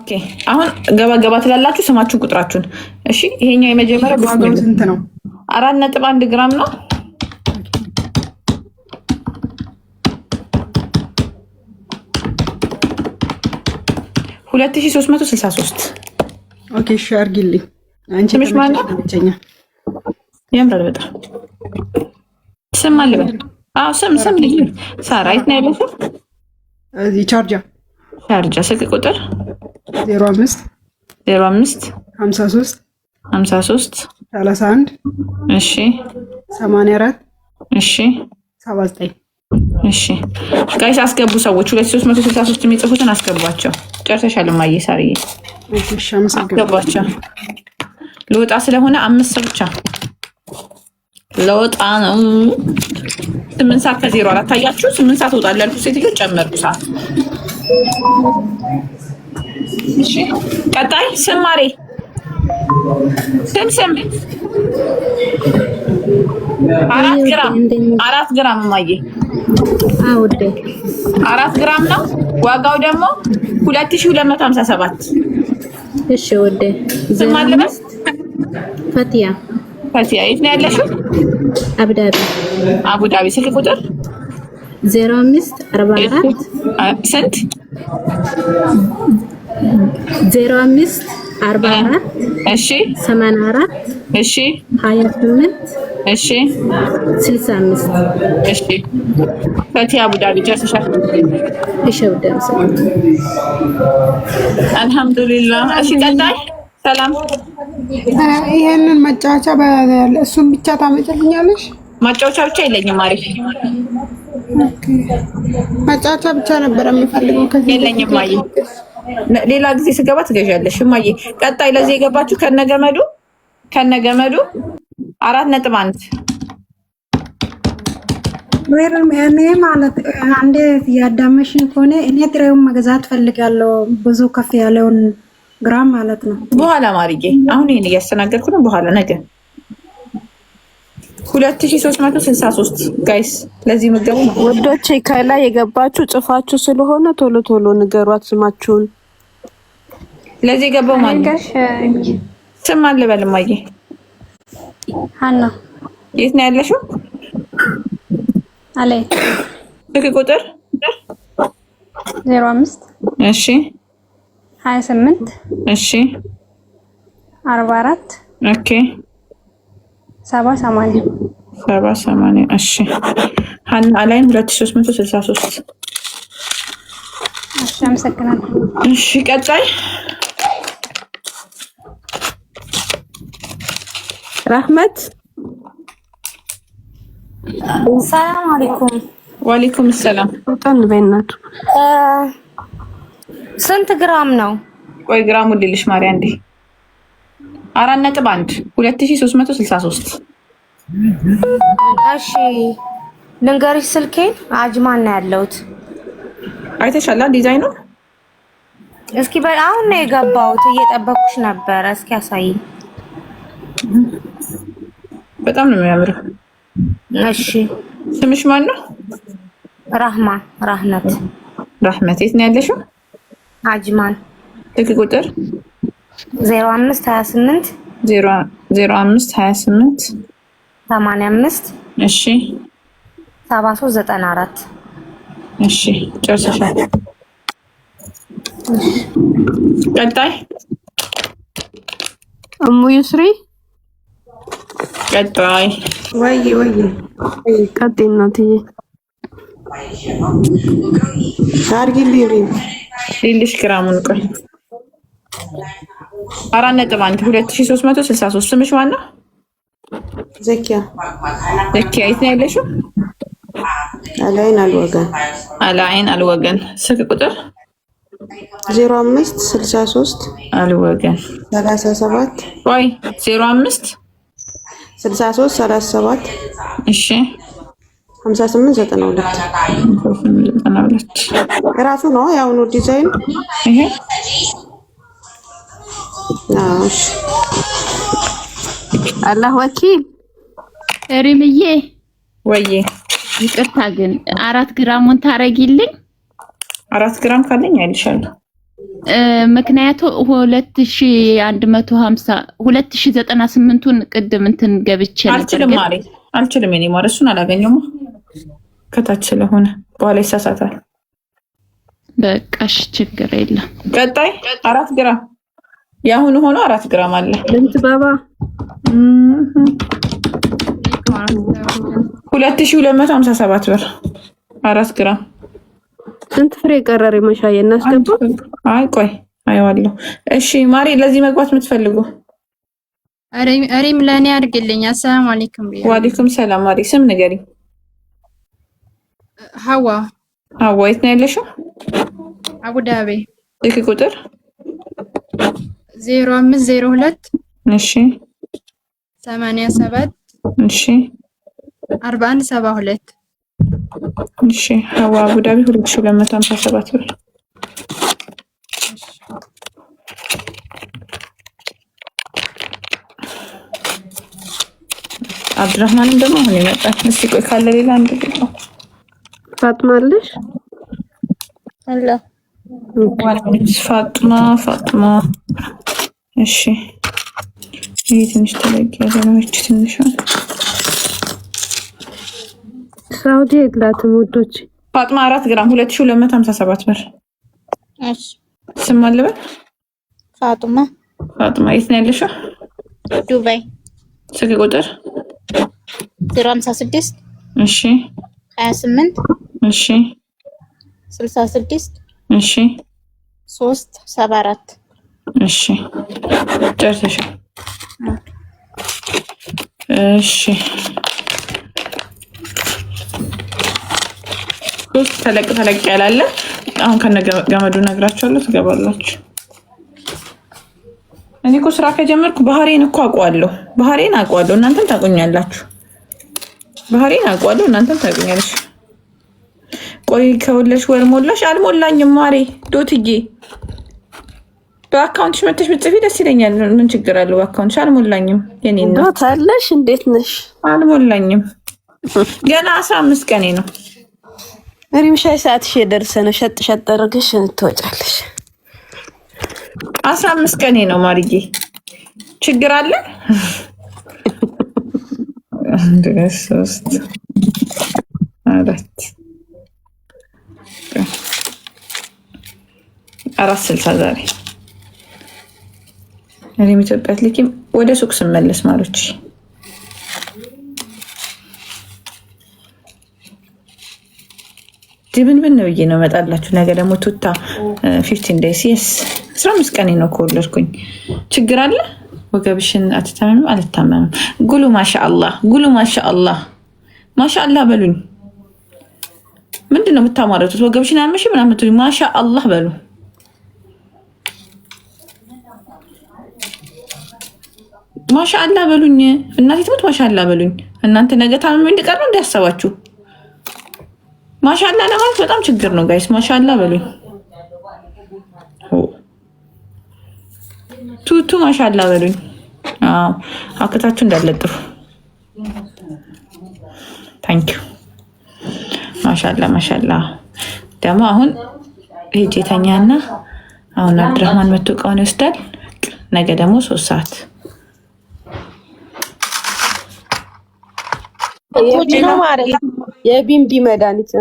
ኦኬ አሁን ገባ ገባ ትላላችሁ ስማችሁን ቁጥራችሁን። እሺ ይሄኛው የመጀመሪያው ዋጋው ስንት ነው? 4.1 ግራም ነው። $2363 ኦኬ እሺ አርጊልኝ። አንቺ ስምሽ ማን ነው? ያምራል በጣም ስም አለ በል። አዎ ስም ልጅ ሳራ የት ነው ያለሽው? እዚህ ቻርጃ ስልክ ቁጥር 05 53 31 እሺ 84 እሺ 79 እሺ ጋይስ አስገቡ ሰዎች 2363 የሚጽፉትን አስገቧቸው። ጨርሰሻል ማየ ሳርዬ? እሺ አስገቧቸው። ለወጣ ስለሆነ 5 ሰው ብቻ ለወጣ ነው። 8 ሰዓት ከ04 ታያችሁ። 8 ሰዓት ወጣለሁ ያልኩት ሴትዮ ጨመርኩ ሰዓት። እሺ ቀጣይ ስም ማሬ ስም 4 ግራም ማየ አውዴ 4 ግራም ነው። ዋጋው ደግሞ 2257። እሺ ወዴ ስም አለበት ፈቲያ የት ነው ያለሽው? አቡዳቢ ስልክ ቁጥር 05 44 ስንት 05 44 እሺ 84 እሺ 28 እሺ 65 እሺ ፈቲያ አቡዳቢ ጨርሰሻል? እሺ ወዴ አልሐምዱሊላህ። እሺ ቀጣይ ሰላም ይሄንን መጫወቻ እሱን ብቻ ታመጭልኛለሽ? ማጫወቻ ብቻ የለኝም። አሪፍ መጫወቻ ብቻ ነበር የምፈልገው። ከዚህ የለኝም ማየ ሌላ ጊዜ ስገባ ትገዣለሽ ማየ። ቀጣይ ለዚህ የገባችሁ ከነገመዱ 4.1 እኔ ማለት አንዴ ያዳመሽን ከሆነ እኔ ጥሬውን መግዛት ፈልጋለሁ። ብዙ ከፍ ያለውን ግራም ማለት ነው። በኋላ ማርዬ አሁን ይሄን እያስተናገድኩ ነው። በኋላ ነገ 2363 ጋይስ ለዚህ ምገቡ ነው ወዶቼ። ከላይ የገባችሁ ጽፋችሁ ስለሆነ ቶሎ ቶሎ ንገሯት ስማችሁን። ለዚህ የገባው ማለት ስም አለ በልማዬ። ሃና የት ነው ያለሽው? አለ ስልክ ቁጥር 05 እሺ 28 እሺ 44 ኦኬ 70 እሺ ሃና አላይን 2363 እሺ አመሰግናለሁ። እሺ ቀጣይ ረህመት ሰላም አለይኩም። ወአለይኩም ሰላም። ወጣን በእናቱ ስንት ግራም ነው? ቆይ ግራሙ ልልሽ ማርያ እንዴ 4.1 2363 እሺ ልንገርሽ ስልኬን አጅማን ነው ያለሁት። አይተሻላ ዲዛይኑ? እስኪ አሁን ነው የገባሁት እየጠበኩሽ ነበረ። እስኪ አሳይኝ። በጣም ነው የሚያምረው። እሺ ስምሽ ማን ነው? ራህመት። የት ነው ያለሽው? አጅማን። ስልክ ቁጥር 05 28 85 እሺ 73 94 እሺ ጨርሰሻል። ቀጣይ እሙ ይስሪ ቀጣይ ወይ ቀጣይ እናትዬ አርጊልኝ ልልሽ ግራሙን ቆይ 4.1 2363 ስምሽ ማን ነው? ዘኪያ የት ነው ያለሽው? አላይን አልወገን ስልክ ቁጥር 05 63 አልወገን 37 ወይ 05 63 37 እሺ 58 92 ራሱ ነው ያው ነው ዲዛይን ይሄ ናሽ አላህ ወኪል ሪምዬ ወይዬ ይቅርታ ግን 4 ግራሙን ታረጊልኝ? 4 ግራም ካለኝ አይልሻለሁ። ምክንያቱ 2150 2098ቱን ቅድም እንትን ገብቼ ነበር። አልችልም ማለት አልችልም። እኔ ማለት እሱን አላገኘውም ከታች ስለሆነ በኋላ ይሳሳታል። በቃሽ ችግር የለም። ቀጣይ 4 ግራም ያሁኑ ሆኖ 4 ግራም አለ። ልምት ባባ 2257 ብር 4 ግራም። ስንት ፍሬ ቀረሪ መሻዬ እናስገባ? አይ ቆይ አይዋለሁ። እሺ ማሪ ለዚህ መግባት የምትፈልጉ አሪም ለኔ አድርግልኝ። አሰላሙ አለይኩም። ወአለይኩም ሰላም። ማሪ ስም ንገሪ። ሀዋ የት ነው ያለሽው? አቡዳቢ። ስልክ ቁጥር 0502 እሺ 87 እሺ 4172 እሺ ሀዋ አቡዳቢ 2257 ብር። አብዱራህማንም ደግሞ አሁን ይመጣል። እስቲ ቆይ ካለ ሌላ አንድ ነው። ፋጥማለሽ አላ ፋጥማ እሺ ይሄ ትንሽ ተለቅ ያለ ነው። እቺ ትንሽ ሳውዲ የላትም ውዶች። ፋጥማ 4 ግራም 2257 ብር። እሺ ስም አለበት ፋጡማ የት ነው ያለሽው? ዱባይ። ስልክ ቁጥር 056 እሺ 28 እሺ 66 እሺ 374 እሺ ጨርሰሻል? እሺ ሶስት ተለቅ ያላለ አሁን ከነገመዱ ነግራችኋለሁ። ትገባላችሁ። እኔ እኮ ስራ ከጀመርኩ ባህሬን እኮ አውቀዋለሁ። እናንተም ታውቁኛላችሁ። ባህሬን አውቀዋለሁ። እናንተም ታውቁኛላችሁ። ቆይ ከወለሽ ወር ሞላሽ? አልሞላኝም ማሬ ዶትዬ። በአካውንትሽ መተሽ ብትጽፊ ደስ ይለኛል። ምን ችግር አለው? በአካውንትሽ አልሞላኝም። የኔ ነው ታለሽ። እንዴት ነሽ? አልሞላኝም። ገና 15 ቀኔ ነው። ሪምሻይ ሰዓትሽ የደረሰ ነው። ሸጥ አድርገሽ ትወጫለሽ። 15 ቀኔ ነው ማርዬ። ችግር አለ? 1 2 3 4 460 ዛሬ እኔም ኢትዮጵያ ልኪም ወደ ሱቅ ስመለስ ማሮች ምን ነው ብዬ ነው እመጣላችሁ። ነገ ደግሞ ቱታ 15 days yes 15 ቀኔ ነው ከወለድኩኝ። ችግር አለ? ወገብሽን አትታመምም? አልታመምም። ጉሉ ማሻአላህ ማሻአላህ በሉኝ። ምንድነው የምታማረቱት? ወገብሽን አመሽ ምናምን ትሉኝ ማሻአላህ በሉ። ማሻአላህ በሉኝ። እናቴ ትሞት ማሻአላህ በሉኝ። እናንተ ነገ ታመም እንድቀር ነው እንዲያሰባችሁ። ማሻአላህ ለማለት በጣም ችግር ነው ጋይስ። ማሻአላህ በሉኝ። ቱቱ ማሻአላህ በሉኝ። አክታችሁ እንዳለጥፉ። ታንኪዩ ማሻአላህ ደግሞ አሁን ሄጄ ተኛና አሁን አብዱራህማን መጥቶ እቃውን ይወስዳል። ነገ ደግሞ 3 ሰዓት የቢምቢ መድኃኒት